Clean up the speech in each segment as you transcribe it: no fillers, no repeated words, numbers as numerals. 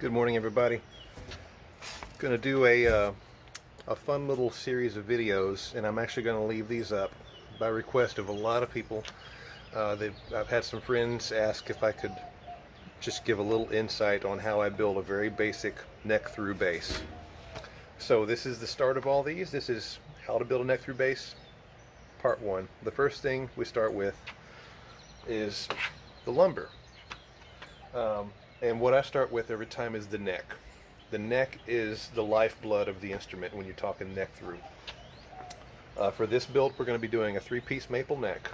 Good morning, everybody. Gonna do a fun little series of videos, and I'm actually gonna leave these up by request of a lot of people. I've had some friends ask if I could just give a little insight on how I build a very basic neck through bass. So this is the start of all these. This is how to build a neck through bass, part one. The first thing we start with is the lumber. And what I start with every time is the neck. The neck is the lifeblood of the instrument when you're talking neck through. For this build, we're going to be doing a 3-piece maple neck.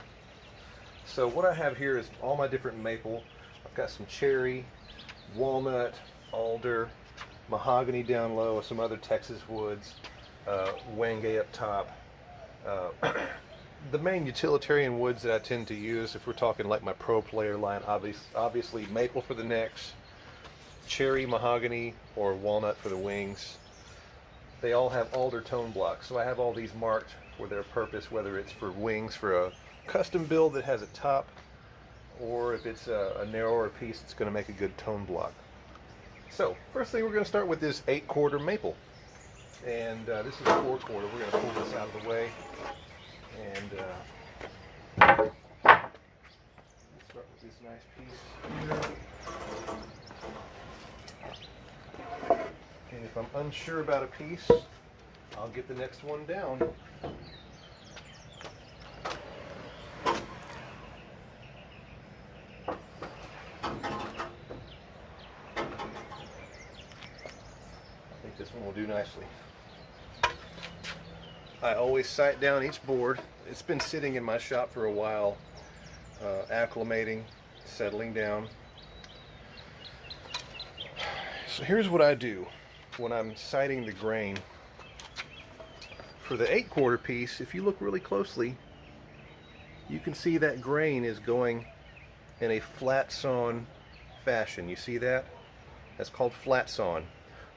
So what I have here is all my different maple. I've got some cherry, walnut, alder, mahogany down low, some other Texas woods, wenge up top. The main utilitarian woods that I tend to use, if we're talking like my pro player line, obviously maple for the necks, cherry, mahogany, or walnut for the wings. They all have alder tone blocks, so I have all these marked for their purpose, whether it's for wings for a custom build that has a top, or if it's a narrower piece, it's going to make a good tone block. So first thing we're going to start with is 8/4 maple, and this is a 4/4. We're going to pull this out of the way. And let's start with this nice piece here. And if I'm unsure about a piece, I'll get the next one down. I think this one will do nicely. I always sight down each board. It's been sitting in my shop for a while, acclimating, settling down. So here's what I do when I'm sighting the grain. For the 8/4 piece, if you look really closely, you can see that grain is going in a flat sawn fashion. You see that? That's called flat sawn.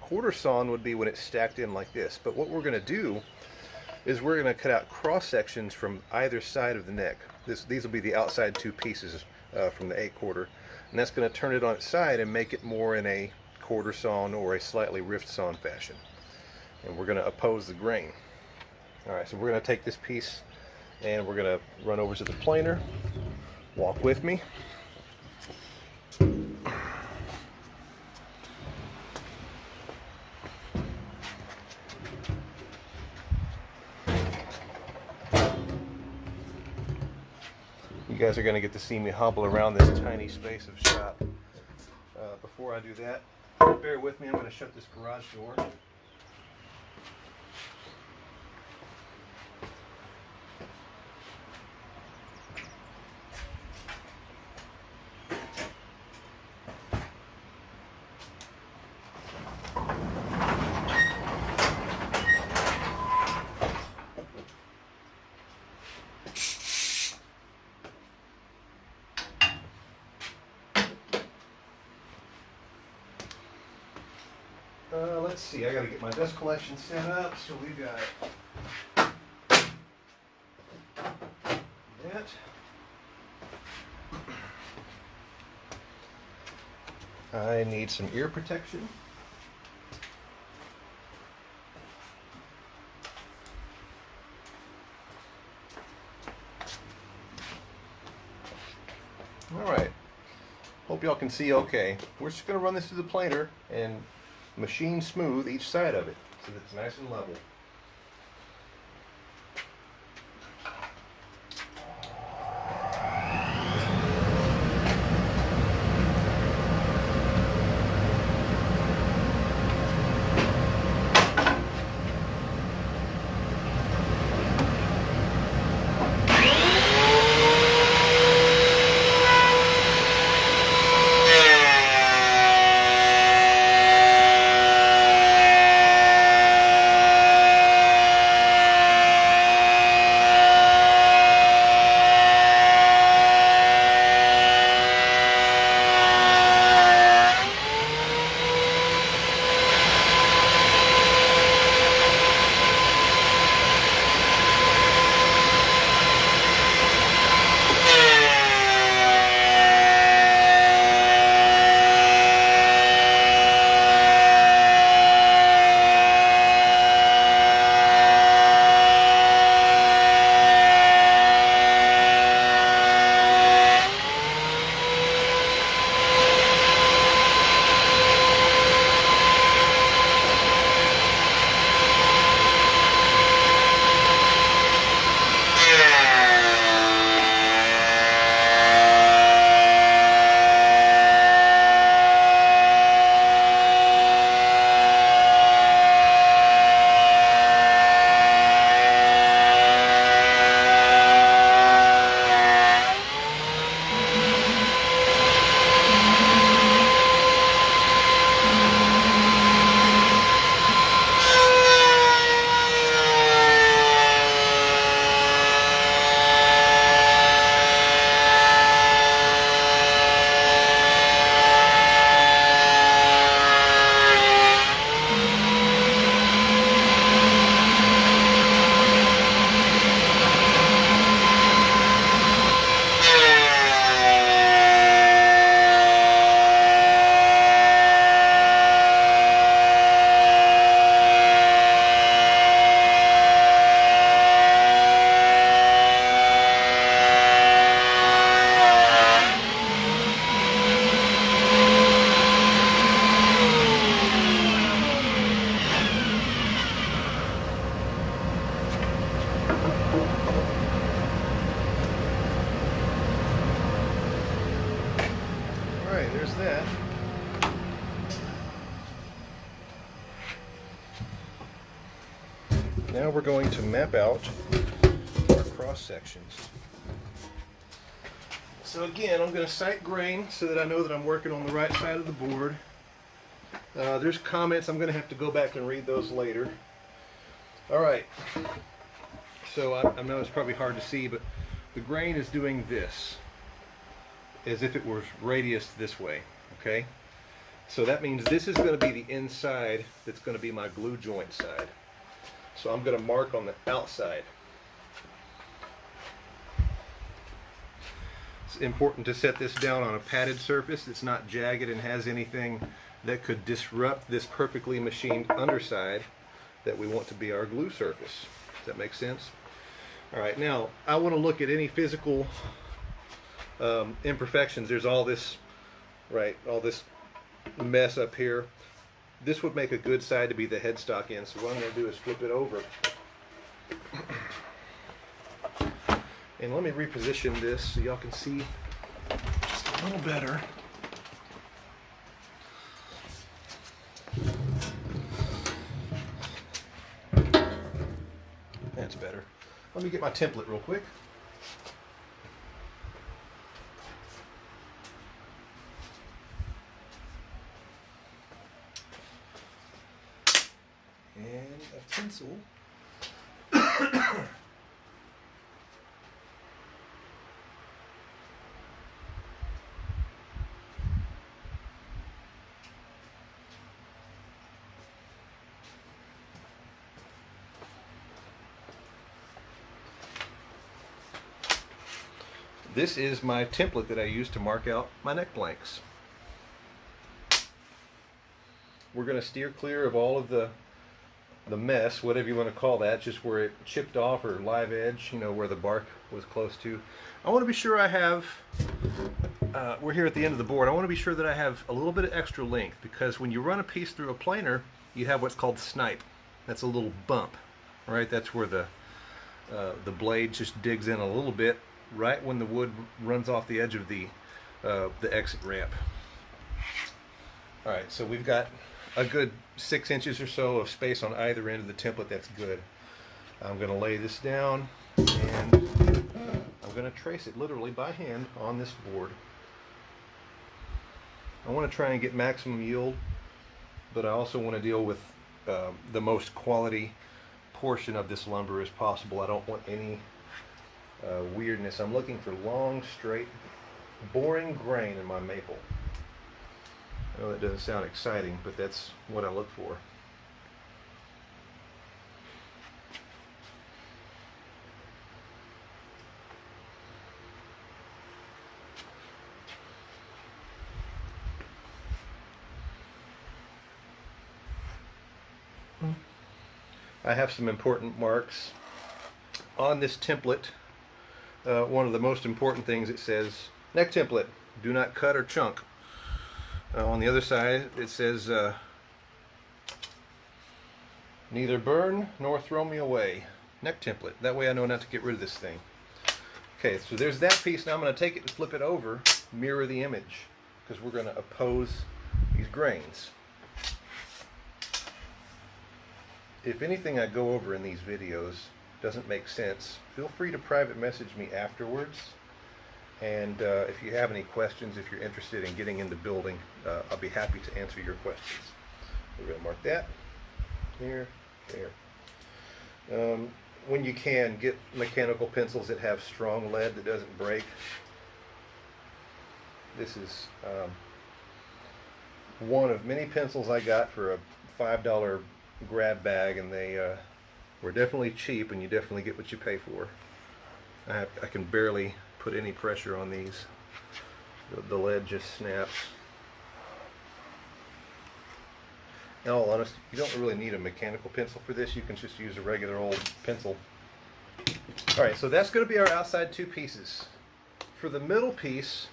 Quarter sawn would be when it's stacked in like this. But what we're going to do is we're going to cut out cross sections from either side of the neck. These will be the outside two pieces from the 8/4, and that's going to turn it on its side and make it more in a quarter sawn or a slightly rift sawn fashion. And we're going to oppose the grain. Alright, so we're going to take this piece and we're going to run over to the planer. Walk with me. You guys are going to get to see me hobble around this tiny space of shop. Before I do that, bear with me, I'm going to shut this garage door. Let's see, I gotta get my dust collection set up, so we've got that. I need some ear protection. Alright, hope y'all can see okay. We're just gonna run this through the planer and machine smooth each side of it so that it's nice and level. Now we're going to map out our cross sections. So again, I'm going to sight grain so that I know that I'm working on the right side of the board. There's comments, I'm going to have to go back and read those later. Alright, so I know it's probably hard to see, but the grain is doing this, as if it was radius this way, okay? So that means this is going to be the inside that's going to be my glue joint side. So I'm going to mark on the outside. It's important to set this down on a padded surface that's not jagged and has anything that could disrupt this perfectly machined underside that we want to be our glue surface. Does that make sense? Alright, now I want to look at any physical imperfections. There's all this, right, all this mess up here. This would make a good side to be the headstock in, so what I'm going to do is flip it over. And let me reposition this so y'all can see just a little better. That's better. Let me get my template real quick. And a pencil. This is my template that I use to mark out my neck blanks. We're going to steer clear of all of the mess, whatever you want to call that, just where it chipped off or live edge, you know, where the bark was close to. I want to be sure I have, we're here at the end of the board, I want to be sure that I have a little bit of extra length, because when you run a piece through a planer, you have what's called snipe. That's a little bump, right? That's where the blade just digs in a little bit right when the wood runs off the edge of the exit ramp. Alright, so we've got a good 6 inches or so of space on either end of the template. That's good. I'm going to lay this down and I'm going to trace it literally by hand on this board. I want to try and get maximum yield, but I also want to deal with the most quality portion of this lumber as possible. I don't want any weirdness. I'm looking for long, straight, boring grain in my maple. I know that doesn't sound exciting, but that's what I look for. I have some important marks on this template. One of the most important things, it says, neck template, do not cut or chunk. On the other side it says, neither burn nor throw me away. Neck template. That way I know not to get rid of this thing. Okay, so there's that piece. Now I'm going to take it and flip it over, mirror the image, because we're going to oppose these grains. If anything I go over in these videos doesn't make sense, feel free to private message me afterwards. And if you have any questions, if you're interested in getting into building, I'll be happy to answer your questions. We're going to mark that here, there. When you can, get mechanical pencils that have strong lead that doesn't break. This is one of many pencils I got for a $5 grab bag, and they were definitely cheap, and you definitely get what you pay for. I can barely put any pressure on these. The lead just snaps. In all honesty, you don't really need a mechanical pencil for this. You can just use a regular old pencil. Alright, so that's going to be our outside two pieces. For the middle piece,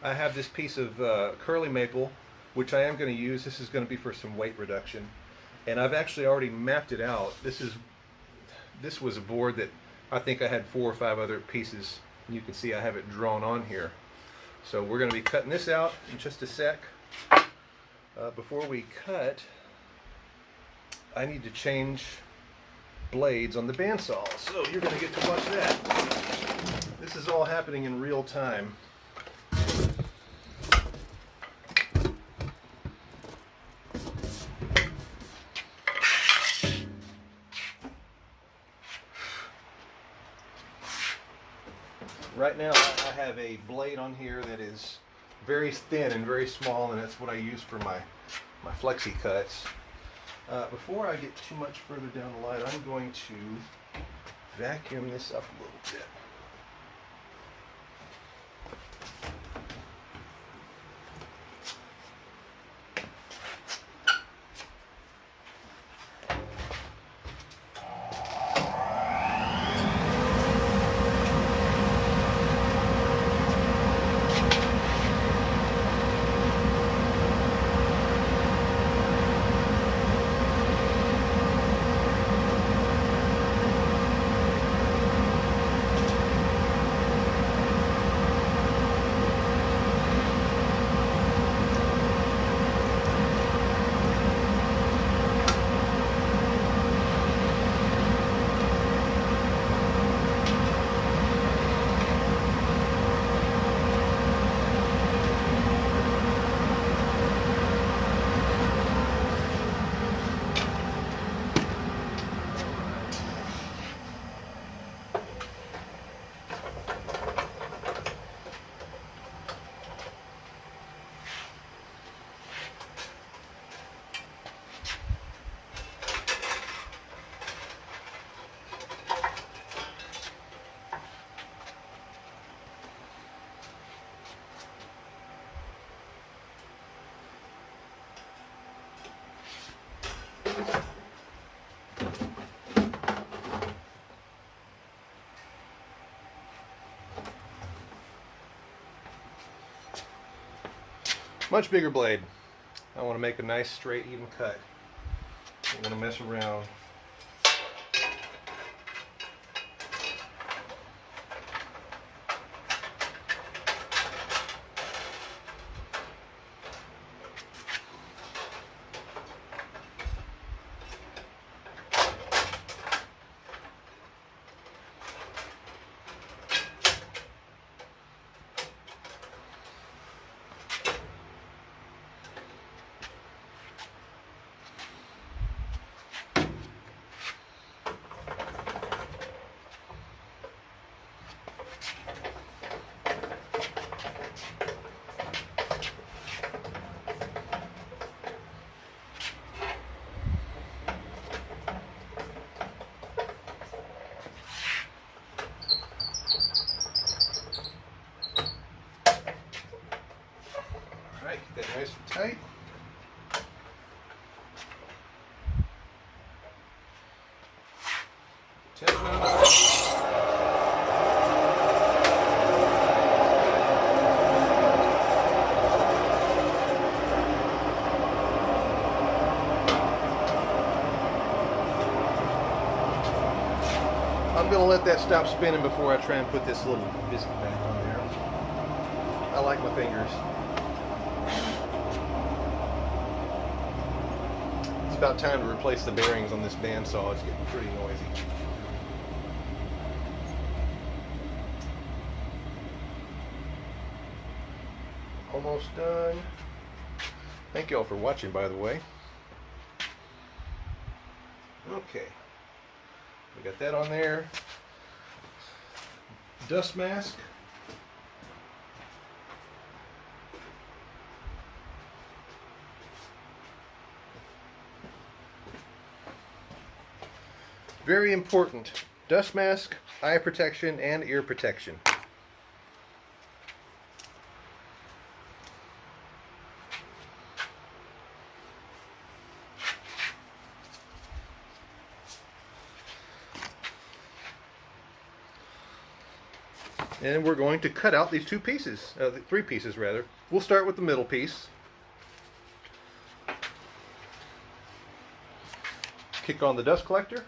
I have this piece of curly maple, which I am going to use. This is going to be for some weight reduction. And I've actually already mapped it out. This was a board that I think I had 4 or 5 other pieces. You can see I have it drawn on here. So we're going to be cutting this out in just a sec. Before we cut, I need to change blades on the bandsaw. So you're going to get to watch that. This is all happening in real time. Right now I have a blade on here that is very thin and very small, and that's what I use for my flexi cuts. Before I get too much further down the line, I'm going to vacuum this up a little bit. Much bigger blade. I want to make a nice straight even cut. I'm going to mess around. Get that nice and tight. Tension on the I'm going to let that stop spinning before I try and put this little biscuit back on there. I like my fingers. It's about time to replace the bearings on this bandsaw. It's getting pretty noisy. Almost done. Thank you all for watching, by the way. Okay. We got that on there. Dust mask. Very important. Dust mask, eye protection, and ear protection. And we're going to cut out these two pieces, three pieces rather. We'll start with the middle piece. Kick on the dust collector.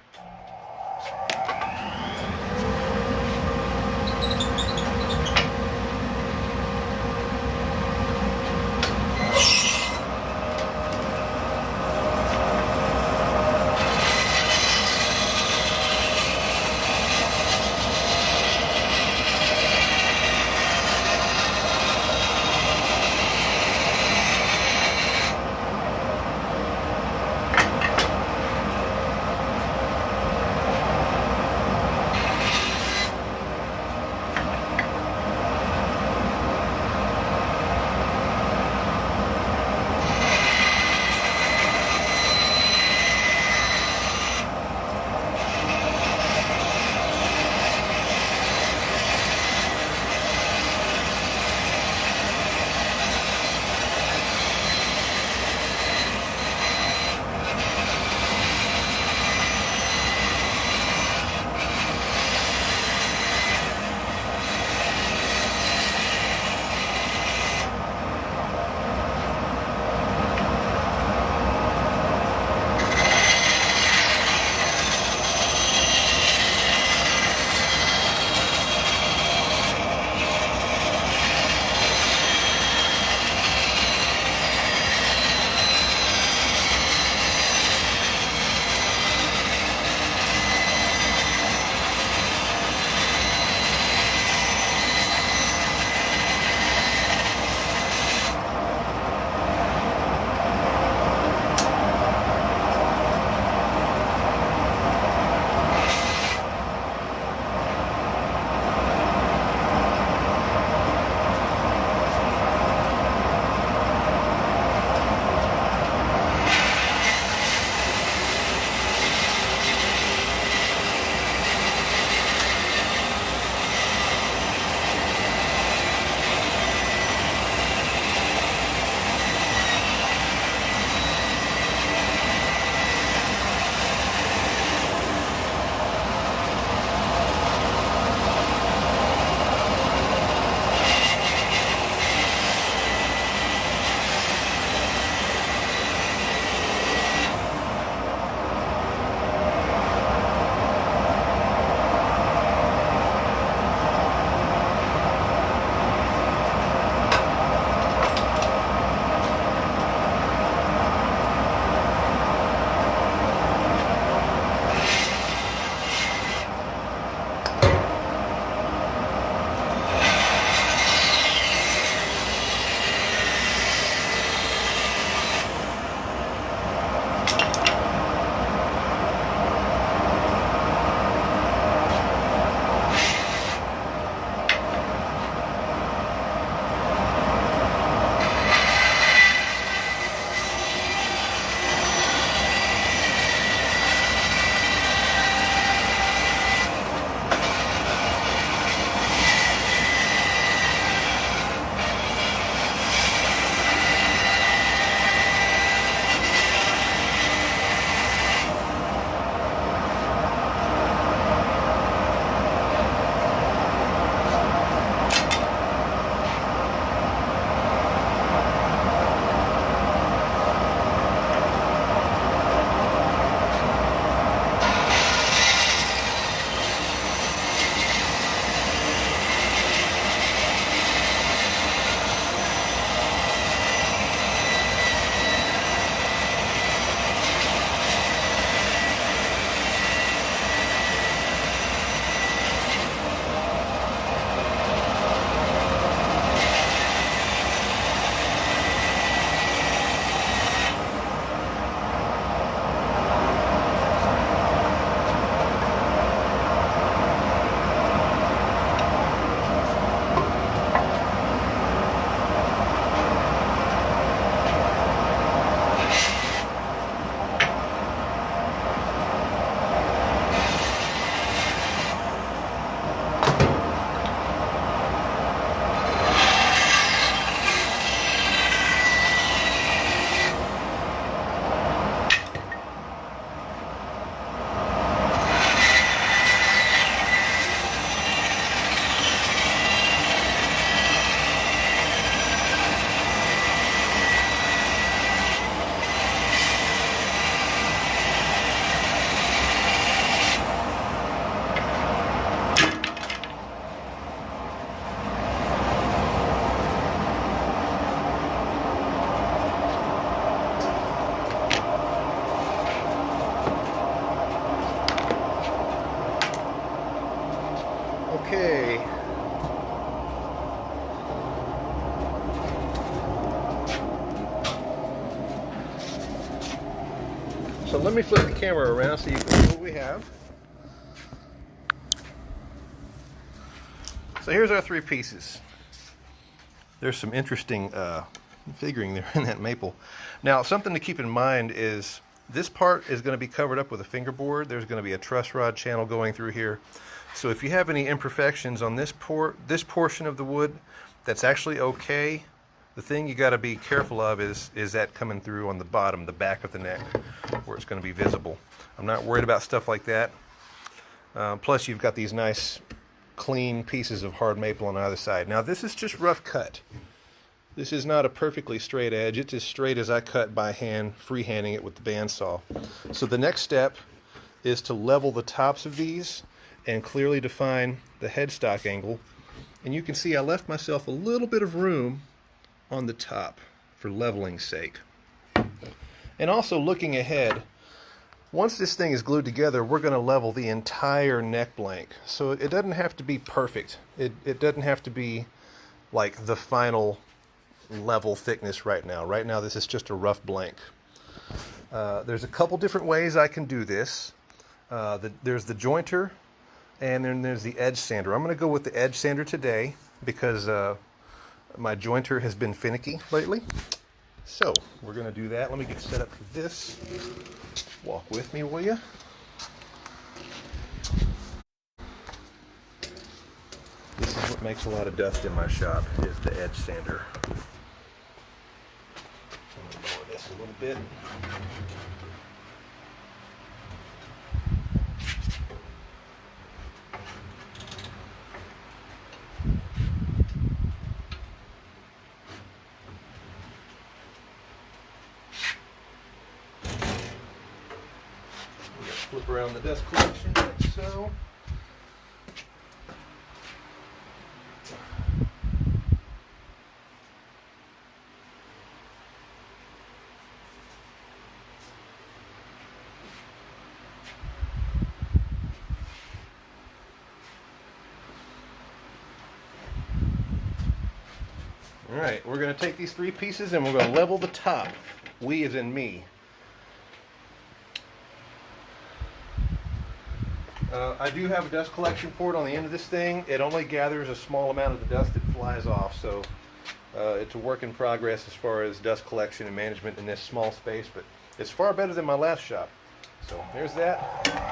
Okay. So let me flip the camera around so you can see what we have. So here's our three pieces. There's some interesting figuring there in that maple. Now, something to keep in mind is this part is going to be covered up with a fingerboard. There's going to be a truss rod channel going through here. So if you have any imperfections on this portion of the wood, that's actually okay. The thing you got to be careful of is that coming through on the bottom, the back of the neck, where it's going to be visible. I'm not worried about stuff like that. Plus, you've got these nice, clean pieces of hard maple on either side. Now, this is just rough cut. This is not a perfectly straight edge. It's as straight as I cut by hand, freehanding it with the bandsaw. So the next step is to level the tops of these and clearly define the headstock angle. And you can see I left myself a little bit of room on the top for leveling's sake. And also looking ahead, once this thing is glued together, we're going to level the entire neck blank. So it doesn't have to be perfect. It doesn't have to be like the final level thickness right now. Right now this is just a rough blank. There's a couple different ways I can do this. There's the jointer, and then there's the edge sander. I'm going to go with the edge sander today because my jointer has been finicky lately. So we're going to do that. Let me get set up for this. Walk with me, will you? This is what makes a lot of dust in my shop, is the edge sander. I'm going to lower this a little bit. Flip around the dust collection like so. Alright, we're going to take these three pieces and we're going to level the top. We as in me. I do have a dust collection port on the end of this thing. It only gathers a small amount of the dust that flies off, so it's a work in progress as far as dust collection and management in this small space, but it's far better than my last shop. So there's that.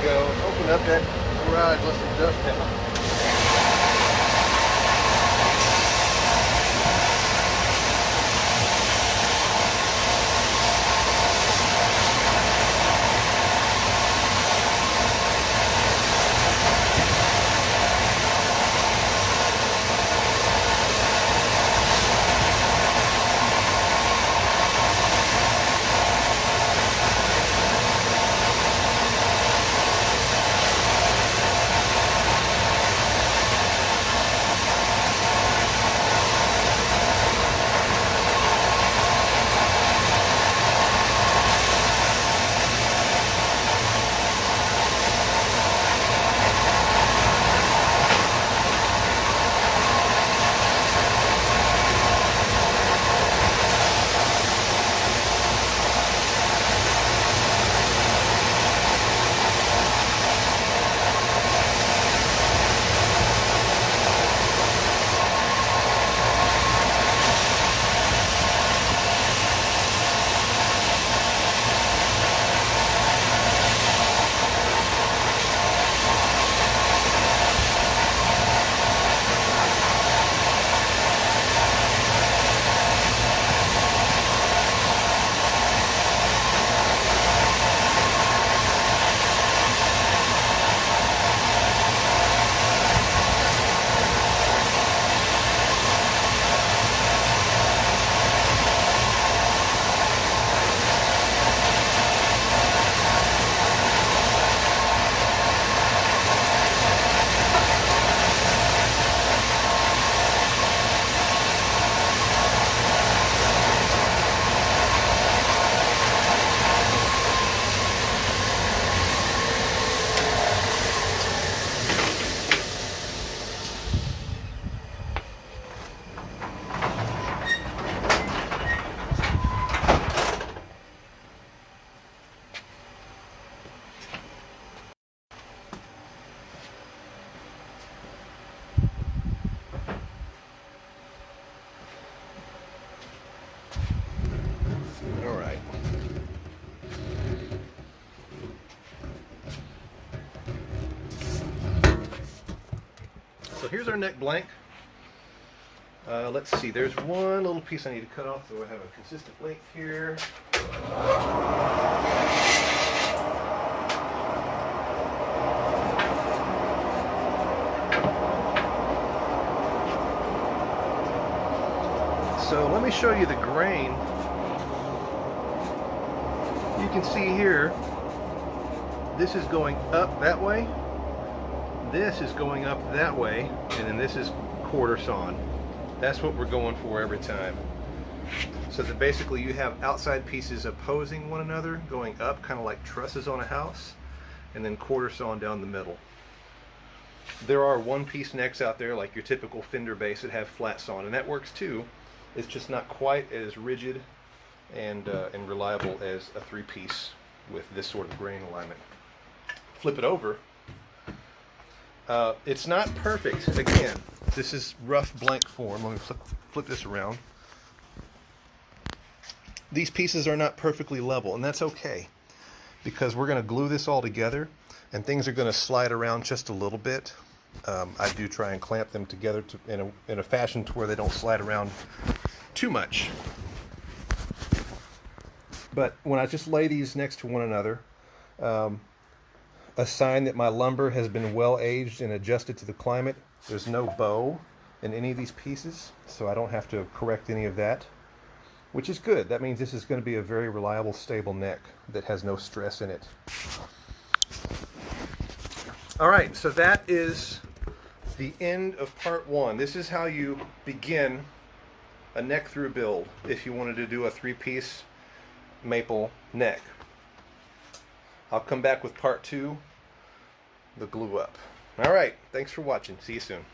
Open up that garage, let some dust out. So here's our neck blank. Let's see, there's one little piece I need to cut off so I have a consistent length here. So let me show you the grain. You can see here this is going up that way, this is going up that way, and then this is quarter sawn. That's what we're going for every time. So that basically you have outside pieces opposing one another, going up, kind of like trusses on a house, and then quarter sawn down the middle. There are one-piece necks out there, like your typical fender base, that have flat sawn, and that works too. It's just not quite as rigid and reliable as a three-piece with this sort of grain alignment. Flip it over. It's not perfect. Again, this is rough blank form. Let me flip this around. These pieces are not perfectly level, and that's okay, because we're going to glue this all together, and things are going to slide around just a little bit. I do try and clamp them together in a fashion to where they don't slide around too much. But when I just lay these next to one another, a sign that my lumber has been well aged and adjusted to the climate. There's no bow in any of these pieces, so I don't have to correct any of that, which is good. That means this is going to be a very reliable, stable neck that has no stress in it. All right, so that is the end of part one. This is how you begin a neck through build if you wanted to do a three-piece maple neck. I'll come back with part two, the glue up. All right, thanks for watching. See you soon.